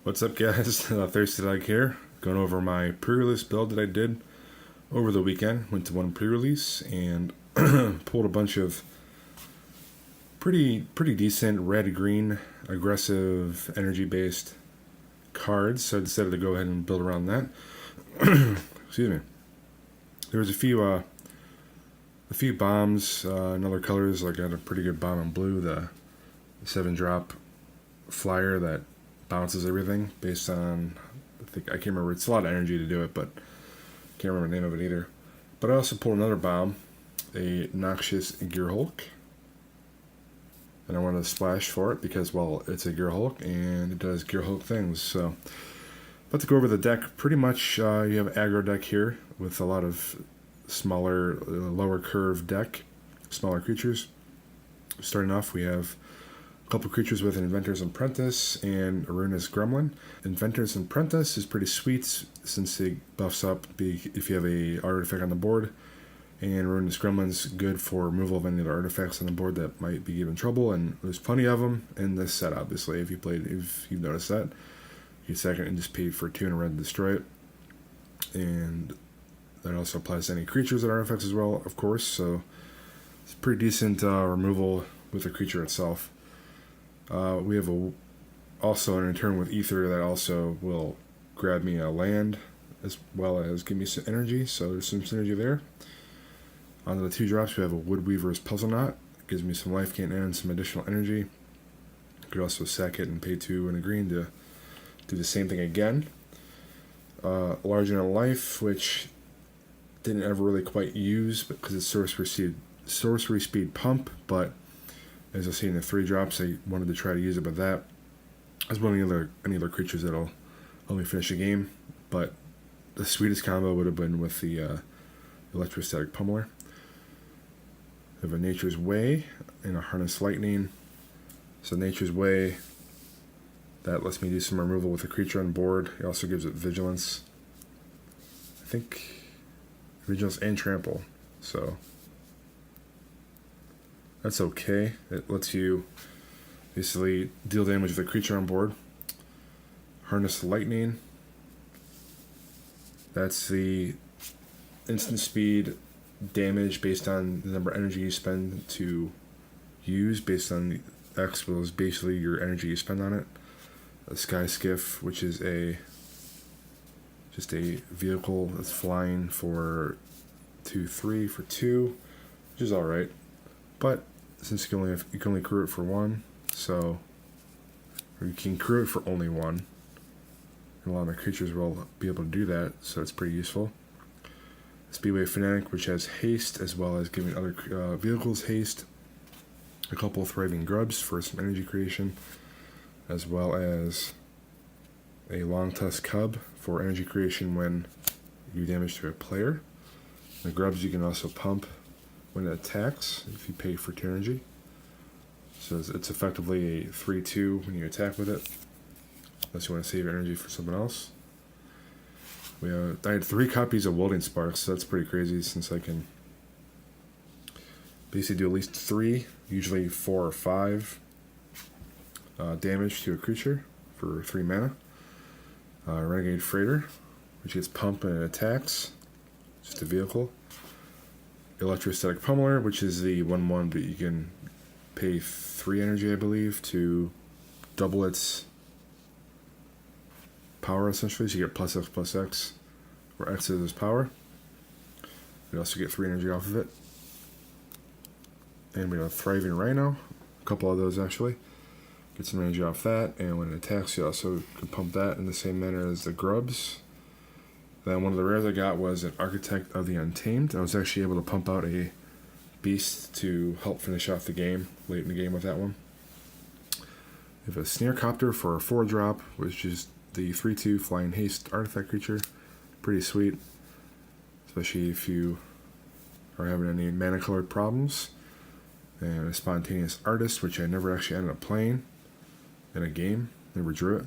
What's up, guys? Thirsty Dog here, going over my pre-release build that I did over the weekend. Went to one pre-release and pulled a bunch of pretty decent red-green aggressive energy-based cards. So I decided to go ahead and build around that. Excuse me. There was a few bombs in other colors. Like I had a pretty good bomb in blue, the 7-drop flyer that bounces everything based on, I can't remember, it's a lot of energy to do it, but I can't remember the name of it either. But I also pulled another bomb, a Noxious Gear Hulk, and I wanted to splash for it because, well, it's a Gear Hulk and it does Gear Hulk things. So but to go over the deck, pretty much you have an aggro deck here with a lot of smaller, lower curve deck, smaller creatures. Starting off, we have a couple creatures with an Inventor's Apprentice and a Ruinous Gremlin. Inventor's Apprentice is pretty sweet since it buffs up if you have a artifact on the board, and Ruinous Gremlin's good for removal of any other artifacts on the board that might be giving trouble, and there's plenty of them in this set, obviously. If you've noticed that, you sack it and just pay for 2 and a red to destroy it, and that also applies to any creatures and artifacts as well, of course. So it's pretty decent removal with the creature itself. We have also an return with Ether that also will grab me a land as well as give me some energy, so there's some synergy there. On the 2 drops, we have a Woodweaver's Puzzle Knot. It gives me some life gain and some additional energy. You could also sack it and pay 2 and a green to do the same thing again. Large Amount of Life, which didn't ever really quite use because it's sorcery speed pump, but as I see in the 3 drops, I wanted to try to use it, but that as well as any other creatures that'll only finish a game. But the sweetest combo would have been with the Electrostatic Pummeler. We have a Nature's Way and a Harness Lightning. So Nature's Way, that lets me do some removal with a creature on board. It also gives it Vigilance. I think Vigilance and Trample. So that's okay. It lets you basically deal damage with a creature on board. Harness Lightning. That's the instant speed damage based on the number of energy you spend to use, based on the X was basically your energy you spend on it. A Sky Skiff, which is just a vehicle that's flying for 2/3 for 2, which is alright. But since you can only crew it for 1, or you can crew it for only 1, and a lot of my creatures will be able to do that, so it's pretty useful. Speedway Fanatic, which has haste as well as giving other vehicles haste. A couple of Thriving Grubs for some energy creation, as well as a Long Tusk Cub for energy creation when you do damage to a player. The Grubs you can also pump when it attacks if you pay for 2 energy. So it's effectively a 3/2 when you attack with it, unless you want to save energy for something else. I had 3 copies of Welding Sparks, so that's pretty crazy since I can basically do at least 3, usually 4 or 5 damage to a creature for 3 mana. Renegade Freighter, which gets pumped when it attacks, just a vehicle. Electrostatic Pummeler, which is the 1/1, but you can pay 3 energy, I believe, to double its power, essentially. So you get +X, where X is its power. You also get 3 energy off of it. And we have a Thriving Rhino, a couple of those actually. Get some energy off that, and when it attacks, you also can pump that in the same manner as the Grubs. Then one of the rares I got was an Architect of the Untamed. I was actually able to pump out a Beast to help finish off the game, late in the game with that one. We have a Sneercopter for a 4-drop, which is the 3/2 Flying Haste artifact creature. Pretty sweet, especially if you are having any mana colored problems. And a Spontaneous Artist, which I never actually ended up playing in a game, never drew it.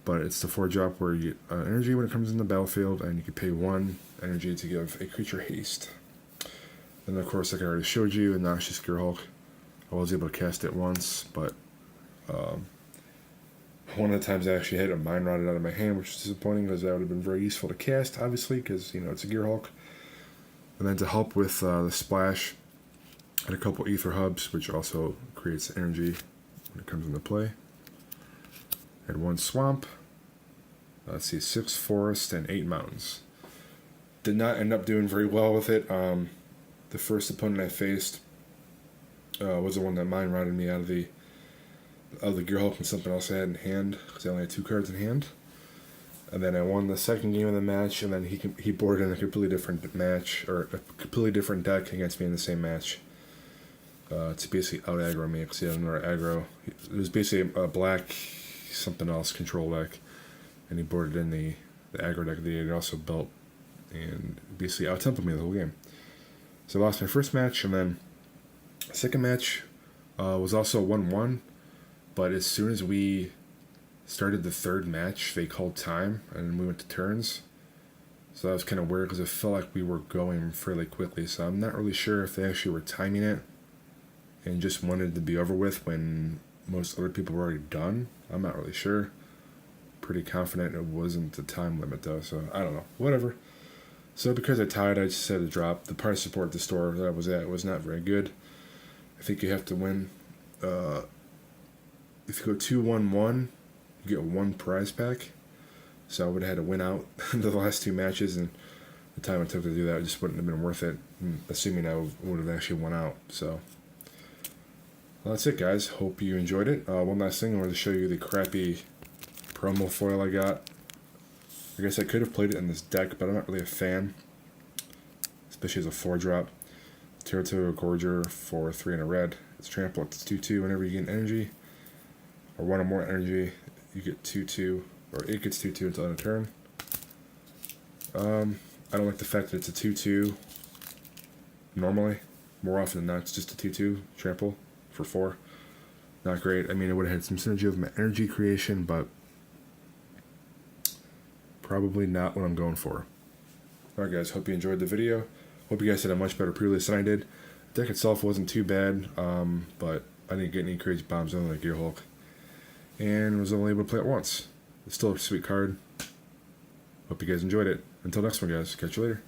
But it's the 4-drop where you get energy when it comes in the battlefield, and you can pay 1 energy to give a creature haste. And of course, like I already showed you, in Noxious Gear Hulk, I was able to cast it once, but One of the times I actually had a Mind Rotted out of my hand, which is disappointing because that would have been very useful to cast, obviously, because, you know, it's a Gear Hulk. And then to help with the splash, I had a couple Ether Hubs, which also creates energy when it comes into play. I had 1 Swamp, let's see, 6 Forest, and 8 Mountains. Did not end up doing very well with it. The first opponent I faced was the one that Mind Rotted me out of the Gear Hulk and something else I had in hand, because I only had 2 cards in hand. And then I won the second game of the match, and then he boarded in a completely different match, or a completely different deck against me in the same match. To basically out aggro me, because he had another aggro. It was basically a black something else control deck, and he boarded in the aggro deck that he had also built, and basically out templed me the whole game. So I lost my first match, and then the second match was also 1-1, but as soon as we started the third match, they called time, and we went to turns. So that was kind of weird, because it felt like we were going fairly quickly, so I'm not really sure if they actually were timing it and just wanted to be over with when most other people were already done. I'm not really sure. Pretty confident it wasn't the time limit, though, so I don't know. Whatever. So because I tied, I just had to drop. The price support at the store that I was at was not very good. I think you have to win. If you go 2-1-1, you get 1 prize pack. So I would have had to win out the last 2 matches, and the time it took to do that just wouldn't have been worth it, assuming I would have actually won out. So well, that's it, guys. Hope you enjoyed it. One last thing, I wanted to show you the crappy promo foil I got. I guess I could have played it in this deck, but I'm not really a fan, especially as a 4-drop. Territorial Gorger for 3 and a red. It's trample. It's 2/2. Whenever you get energy, or 1 or more energy, you get 2/2, or it gets 2/2 until end of turn. I don't like the fact that it's a 2/2 normally. More often than not, it's just a 2/2 trample for 4. Not great. I mean, it would have had some synergy with my energy creation, but probably not what I'm going for. Alright, guys, hope you enjoyed the video. Hope you guys had a much better pre-release than I did. The deck itself wasn't too bad, but I didn't get any crazy bombs other than Gear Hulk, and was only able to play it once. It's still a sweet card. Hope you guys enjoyed it. Until next one, guys. Catch you later.